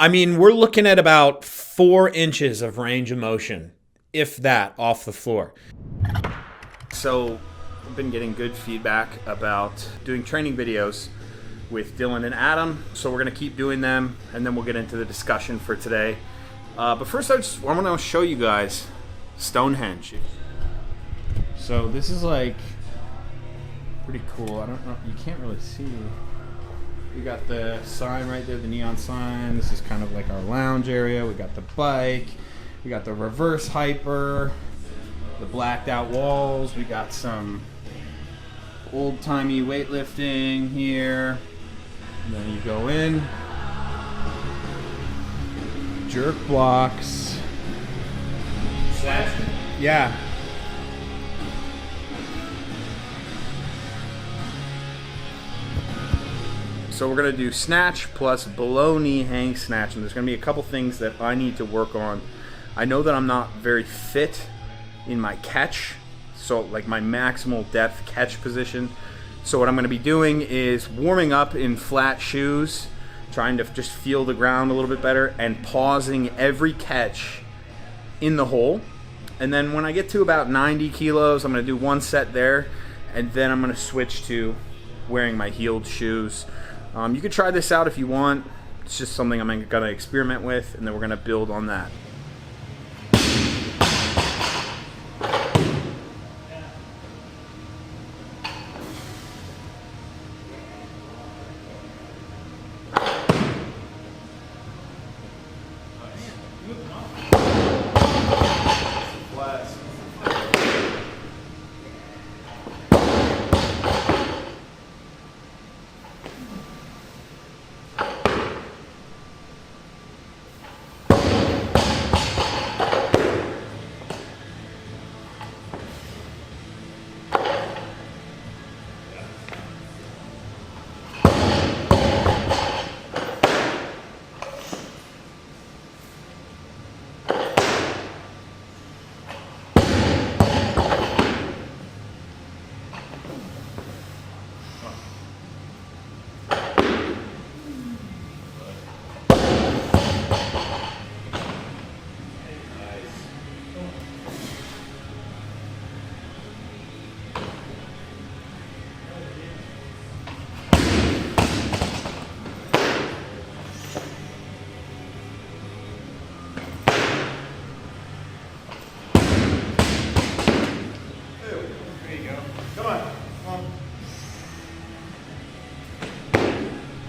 I mean, we're looking at about 4 inches of range of motion, if that, off the floor. So I've been getting good feedback about doing training videos with Dylan and Adam, so we're gonna keep doing them, and then we'll get into the discussion for today. But first, I want to show you guys Stonehenge. So this is like pretty cool. I don't know, you can't really see. We got the sign right there, the neon sign. This is kind of like our lounge area. We got the bike. We got the reverse hyper, the blacked out walls. We got some old-timey weightlifting here. And then you go in. Jerk blocks. Snatch? Yeah. So we're gonna do snatch plus below knee hang snatch, and there's gonna be a couple things that I need to work on. I know that I'm not very fit in my catch, so like my maximal depth catch position. So what I'm gonna be doing is warming up in flat shoes, trying to just feel the ground a little bit better, and pausing every catch in the hole. And then when I get to about 90 kilos, I'm gonna do 1 set there, and then I'm gonna switch to wearing my heeled shoes. You could try this out if you want. It's just something I'm gonna experiment with, and then we're gonna build on that.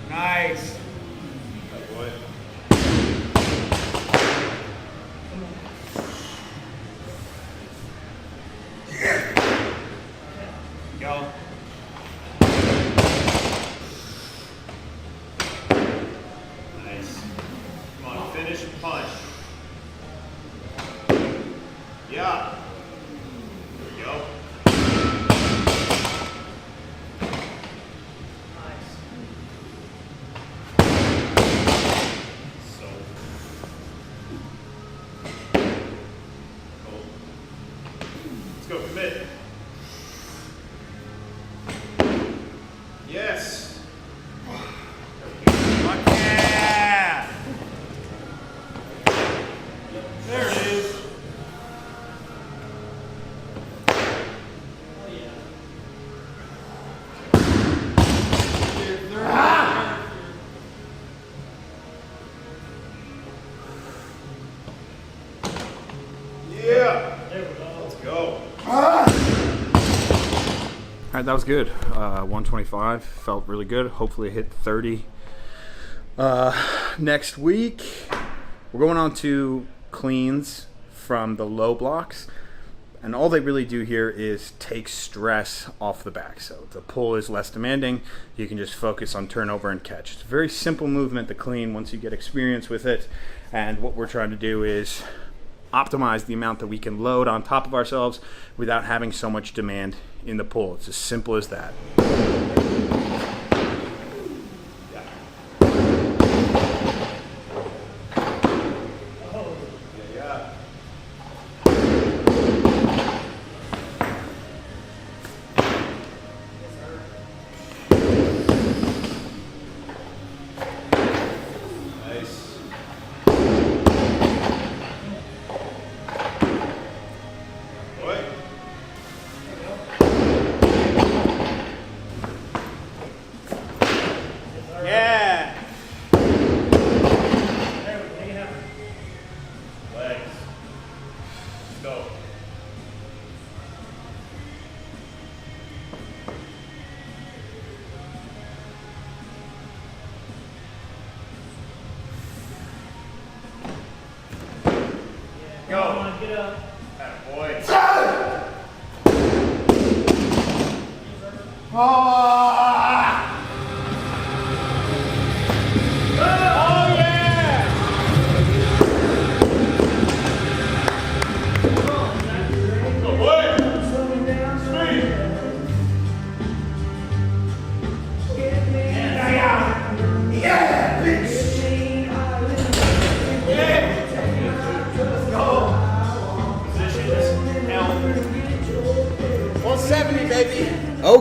Nice. Good boy. Go. Nice. Come on, finish and punch. Yeah. There we go. Go, commit. Yes. Fuck yeah. There it is. Ah! Yeah. There we go. Let's go. All right, that was good. 125 felt really good. Hopefully hit 30 next week. We're going on to cleans from the low blocks, and all they really do here is take stress off the back. So the pull is less demanding. You can just focus on turnover and catch. It's a very simple movement, the clean, once you get experience with it. And what we're trying to do is optimize the amount that we can load on top of ourselves without having so much demand in the pull. It's as simple as that.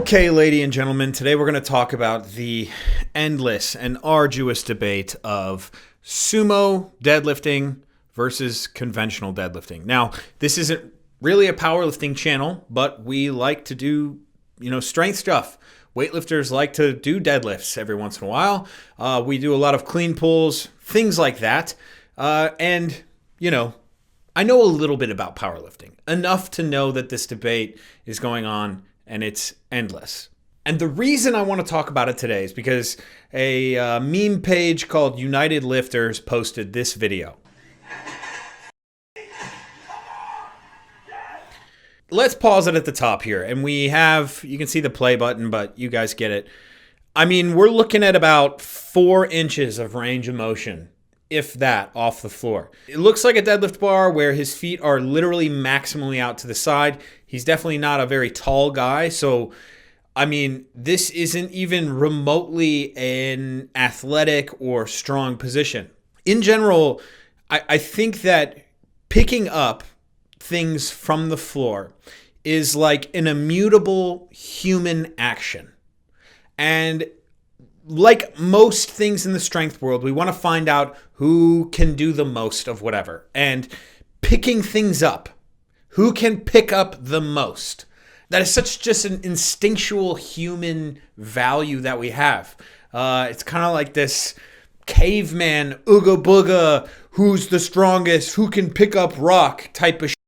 Okay, ladies and gentlemen, today we're going to talk about the endless and arduous debate of sumo deadlifting versus conventional deadlifting. Now, this isn't really a powerlifting channel, but we like to do, strength stuff. Weightlifters like to do deadlifts every once in a while. We do a lot of clean pulls, things like that. I know a little bit about powerlifting, enough to know that this debate is going on and it's endless. And the reason I want to talk about it today is because a meme page called United Lifters posted this video. Let's pause it at the top here. And you can see the play button, but you guys get it. I mean, we're looking at about 4 inches of range of motion, if that, off the floor. It looks like a deadlift bar where his feet are literally maximally out to the side. He's definitely not a very tall guy. So, this isn't even remotely an athletic or strong position. In general, I think that picking up things from the floor is like an immutable human action. And like most things in the strength world, we want to find out who can do the most of whatever. And picking things up, who can pick up the most? That is such just an instinctual human value that we have. It's kind of like this caveman, ooga booga, who's the strongest, who can pick up rock type of shit.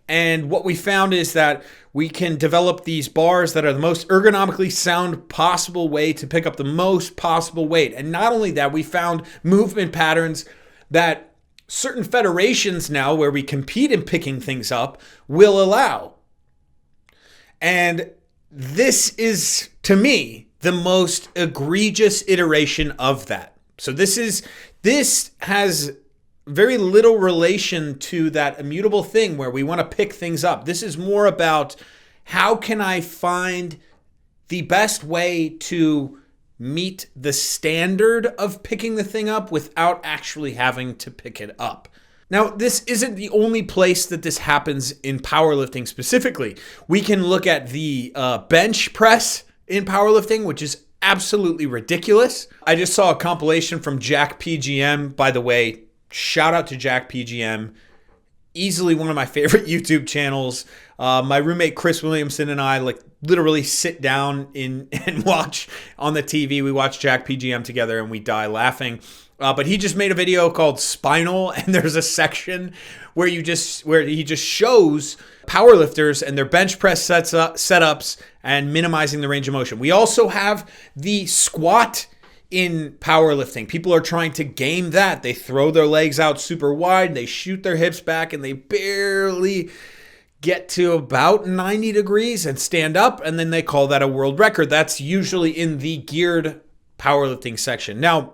And what we found is that we can develop these bars that are the most ergonomically sound possible way to pick up the most possible weight. And not only that, we found movement patterns that certain federations now, where we compete in picking things up, will allow. And this is, to me, the most egregious iteration of that. So this has very little relation to that immutable thing where we want to pick things up. This is more about how can I find the best way to meet the standard of picking the thing up without actually having to pick it up. Now, this isn't the only place that this happens in powerlifting specifically. We can look at the bench press in powerlifting, which is absolutely ridiculous. I just saw a compilation from Jack PGM. By the way, shout out to Jack PGM. Easily one of my favorite YouTube channels. My roommate Chris Williamson and I literally sit down and watch on the TV. We watch Jack PGM together and we die laughing. But he just made a video called Spinal, and there's a section where he just shows powerlifters and their bench press setups and minimizing the range of motion. We also have the squat in powerlifting. People are trying to game that. They throw their legs out super wide, they shoot their hips back, and they barely get to about 90 degrees and stand up, and then they call that a world record. That's usually in the geared powerlifting section. Now,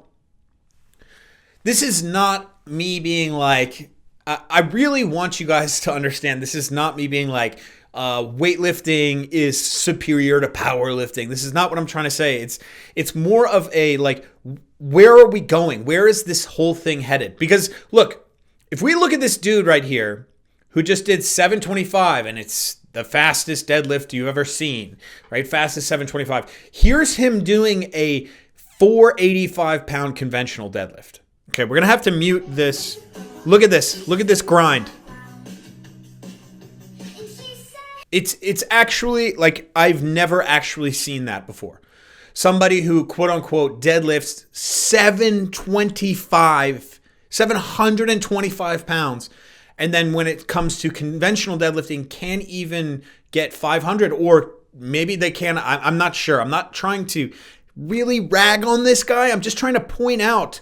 this is not me being like, I really want you guys to understand, this is not me being like, weightlifting is superior to powerlifting. This is not what I'm trying to say. It's more of a where are we going? Where is this whole thing headed? Because look, if we look at this dude right here who just did 725 and it's the fastest deadlift you've ever seen, right? Fastest 725. Here's him doing a 485 pound conventional deadlift. Okay, we're gonna have to mute this. Look at this. Look at this grind. It's actually I've never actually seen that before. Somebody who quote unquote deadlifts 725 pounds. And then when it comes to conventional deadlifting, can't even get 500, or maybe they can. I'm not sure. I'm not trying to really rag on this guy. I'm just trying to point out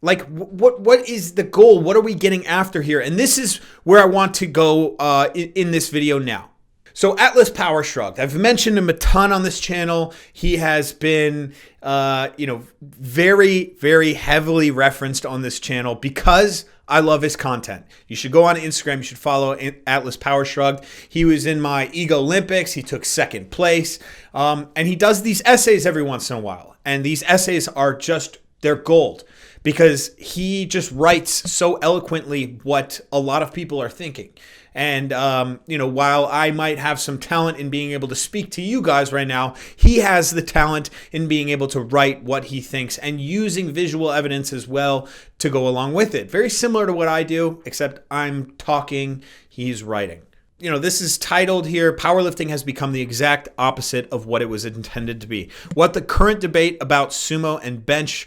what is the goal? What are we getting after here? And this is where I want to go in this video now. So Atlas Power Shrugged, I've mentioned him a ton on this channel. He has been, very, very heavily referenced on this channel because I love his content. You should go on Instagram. You should follow Atlas Power Shrugged. He was in my Ego Olympics. He took 2nd place. And he does these essays every once in a while. And these essays are just, they're gold because he just writes so eloquently what a lot of people are thinking. And, while I might have some talent in being able to speak to you guys right now, he has the talent in being able to write what he thinks and using visual evidence as well to go along with it. Very similar to what I do, except I'm talking, he's writing. This is titled here, Powerlifting has become the exact opposite of what it was intended to be. What the current debate about sumo and bench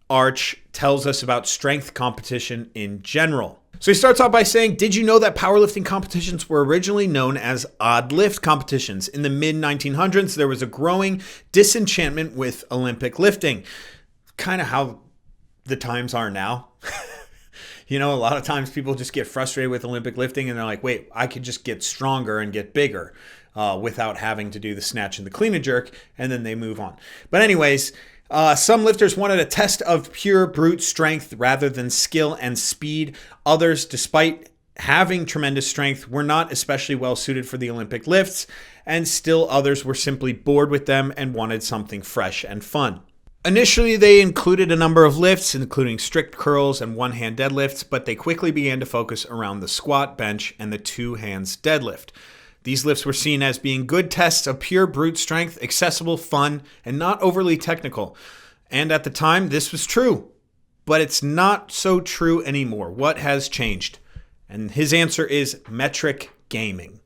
arch tells us about strength competition in general. So he starts off by saying, did you know that powerlifting competitions were originally known as odd lift competitions? In the mid-1900s, there was a growing disenchantment with Olympic lifting. Kind of how the times are now. A lot of times people just get frustrated with Olympic lifting and they're like, wait, I could just get stronger and get bigger without having to do the snatch and the clean and jerk, and then they move on. But anyways, some lifters wanted a test of pure brute strength rather than skill and speed. Others, despite having tremendous strength, were not especially well suited for the Olympic lifts, and still others were simply bored with them and wanted something fresh and fun. Initially, they included a number of lifts, including strict curls and one-hand deadlifts, but they quickly began to focus around the squat, bench, and the two-hands deadlift. These lifts were seen as being good tests of pure brute strength, accessible, fun, and not overly technical. And at the time, this was true. But it's not so true anymore. What has changed? And his answer is metric gaming.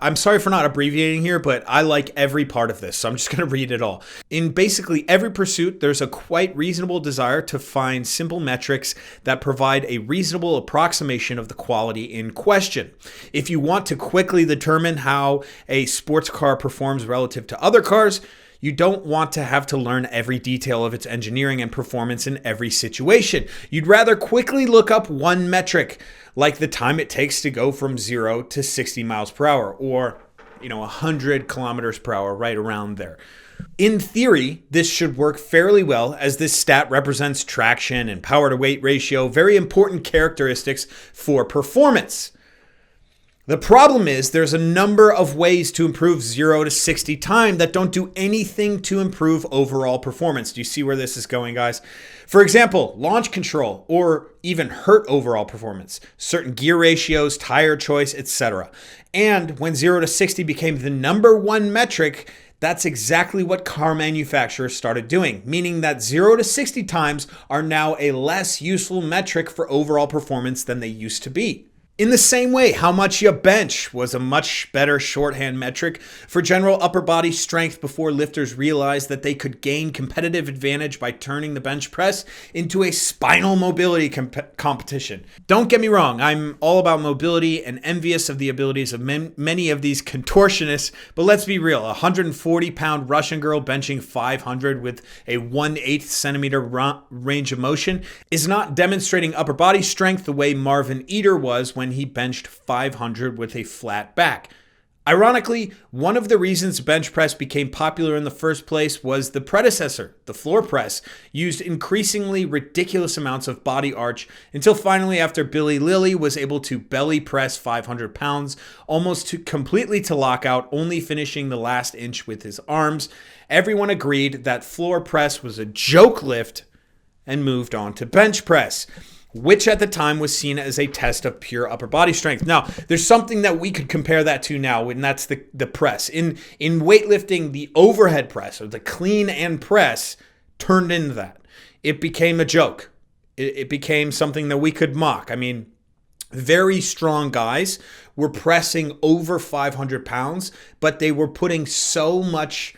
I'm sorry for not abbreviating here, but I like every part of this, so I'm just going to read it all. In basically every pursuit, there's a quite reasonable desire to find simple metrics that provide a reasonable approximation of the quality in question. If you want to quickly determine how a sports car performs relative to other cars, you don't want to have to learn every detail of its engineering and performance in every situation. You'd rather quickly look up one metric, like the time it takes to go from 0 to 60 miles per hour, or 100 kilometers per hour, right around there. In theory, this should work fairly well, as this stat represents traction and power to weight ratio, very important characteristics for performance. The problem is there's a number of ways to improve 0 to 60 time that don't do anything to improve overall performance. Do you see where this is going, guys? For example, launch control, or even hurt overall performance, certain gear ratios, tire choice, etc. And when 0 to 60 became the number one metric, that's exactly what car manufacturers started doing, meaning that 0 to 60 times are now a less useful metric for overall performance than they used to be. In the same way, how much you bench was a much better shorthand metric for general upper body strength before lifters realized that they could gain competitive advantage by turning the bench press into a spinal mobility competition. Don't get me wrong, I'm all about mobility and envious of the abilities of many of these contortionists, but let's be real, a 140-pound Russian girl benching 500 with a 1/8 centimeter range of motion is not demonstrating upper body strength the way Marvin Eder was when he benched 500 with a flat back. Ironically, one of the reasons bench press became popular in the first place was the predecessor, the floor press, used increasingly ridiculous amounts of body arch until finally, after Billy Lilly was able to belly press 500 pounds almost completely to lockout, only finishing the last inch with his arms, everyone agreed that floor press was a joke lift and moved on to bench press, which at the time was seen as a test of pure upper body strength. Now, there's something that we could compare that to now, and that's the press. In weightlifting, the overhead press, or the clean and press, turned into that. It became a joke. It became something that we could mock. I mean, very strong guys were pressing over 500 pounds, but they were putting so much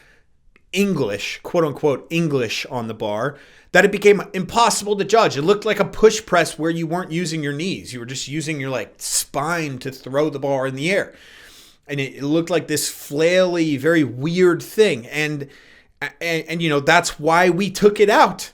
English, quote unquote English, on the bar that it became impossible to judge. It looked like a push press where you weren't using your knees. You were just using your spine to throw the bar in the air. And it looked like this flaily, very weird thing. And that's why we took it out.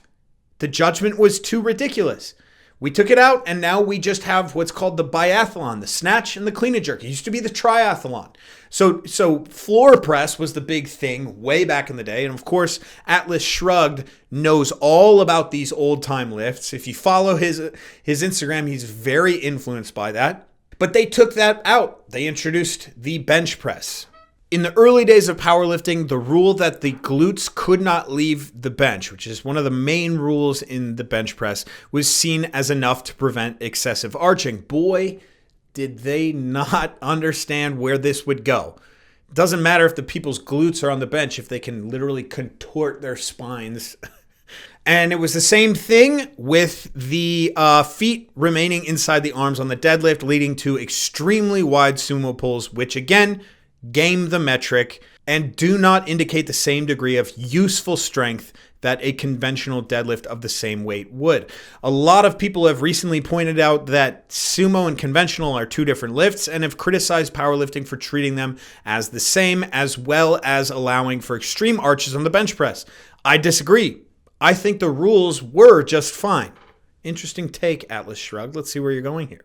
The judgment was too ridiculous. We took it out, and now we just have what's called the biathlon, the snatch and the clean and jerk. It used to be the triathlon. So floor press was the big thing way back in the day. And of course, Atlas Shrugged knows all about these old time lifts. If you follow his Instagram, he's very influenced by that. But they took that out. They introduced the bench press. In the early days of powerlifting, the rule that the glutes could not leave the bench, which is one of the main rules in the bench press, was seen as enough to prevent excessive arching. Boy, did they not understand where this would go? It doesn't matter if the people's glutes are on the bench, if they can literally contort their spines. And it was the same thing with the feet remaining inside the arms on the deadlift, leading to extremely wide sumo pulls, which again, game the metric and do not indicate the same degree of useful strength that a conventional deadlift of the same weight would. A lot of people have recently pointed out that sumo and conventional are two different lifts and have criticized powerlifting for treating them as the same, as well as allowing for extreme arches on the bench press. I disagree. I think the rules were just fine. Interesting take, Atlas Shrugged. Let's see where you're going here.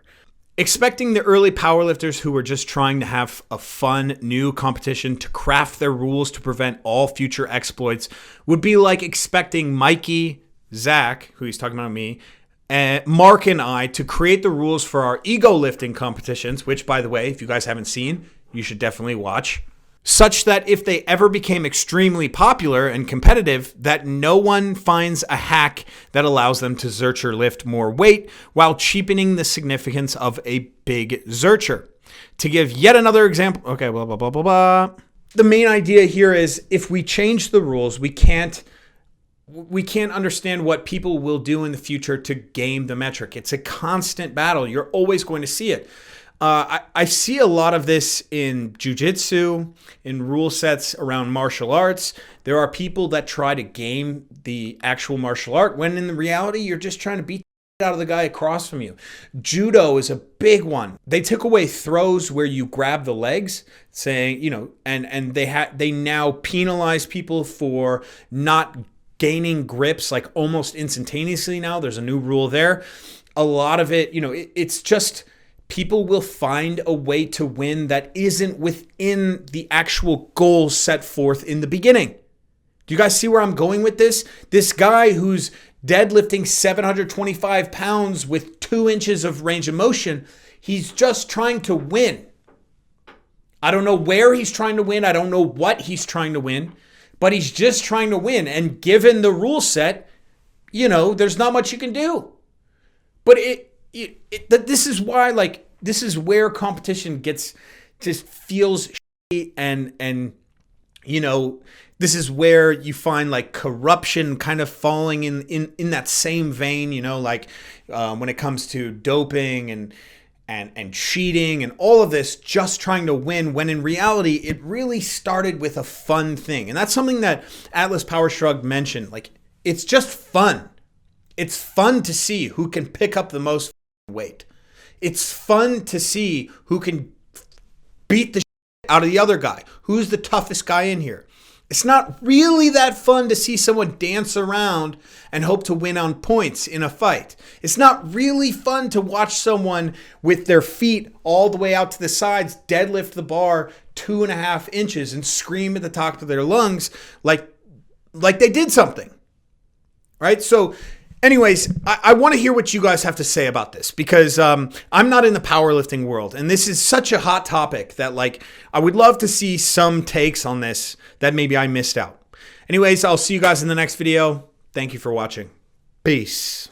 Expecting the early powerlifters who were just trying to have a fun new competition to craft their rules to prevent all future exploits would be like expecting Mikey, Zach, who he's talking about me, and Mark and I to create the rules for our ego lifting competitions, which, by the way, if you guys haven't seen, you should definitely watch, such that if they ever became extremely popular and competitive, that no one finds a hack that allows them to zercher lift more weight while cheapening the significance of a big zercher. To give yet another example, okay, blah, blah, blah, blah, blah. The main idea here is if we change the rules, we can't understand what people will do in the future to game the metric. It's a constant battle. You're always going to see it. I see a lot of this in jiu-jitsu, in rule sets around martial arts. There are people that try to game the actual martial art when in the reality, you're just trying to beat the out of the guy across from you. Judo is a big one. They took away throws where you grab the legs, saying, you know, and they now penalize people for not gaining grips like almost instantaneously now. There's a new rule there. A lot of it, you know, it's just... people will find a way to win that isn't within the actual goals set forth in the beginning. Do you guys see where I'm going with this? This guy who's deadlifting 725 pounds with 2 inches of range of motion, he's just trying to win. I don't know where he's trying to win. I don't know what he's trying to win, but he's just trying to win. And given the rule set, you know, there's not much you can do. But this is why, like, this is where competition just feels shitty and you know, this is where you find like corruption kind of falling in that same vein, you know, like when it comes to doping and cheating and all of this, just trying to win, when in reality, it really started with a fun thing. And that's something that Atlas Power Shrug mentioned. Like, it's just fun. It's fun to see who can pick up the most weight. It's fun to see who can beat the shit out of the other guy. Who's the toughest guy in here? It's not really that fun to see someone dance around and hope to win on points in a fight. It's not really fun to watch someone with their feet all the way out to the sides deadlift the bar 2.5 inches and scream at the top of their lungs like they did something. Right? So anyways, I want to hear what you guys have to say about this, because I'm not in the powerlifting world, and this is such a hot topic that, like, I would love to see some takes on this that maybe I missed out. Anyways, I'll see you guys in the next video. Thank you for watching. Peace.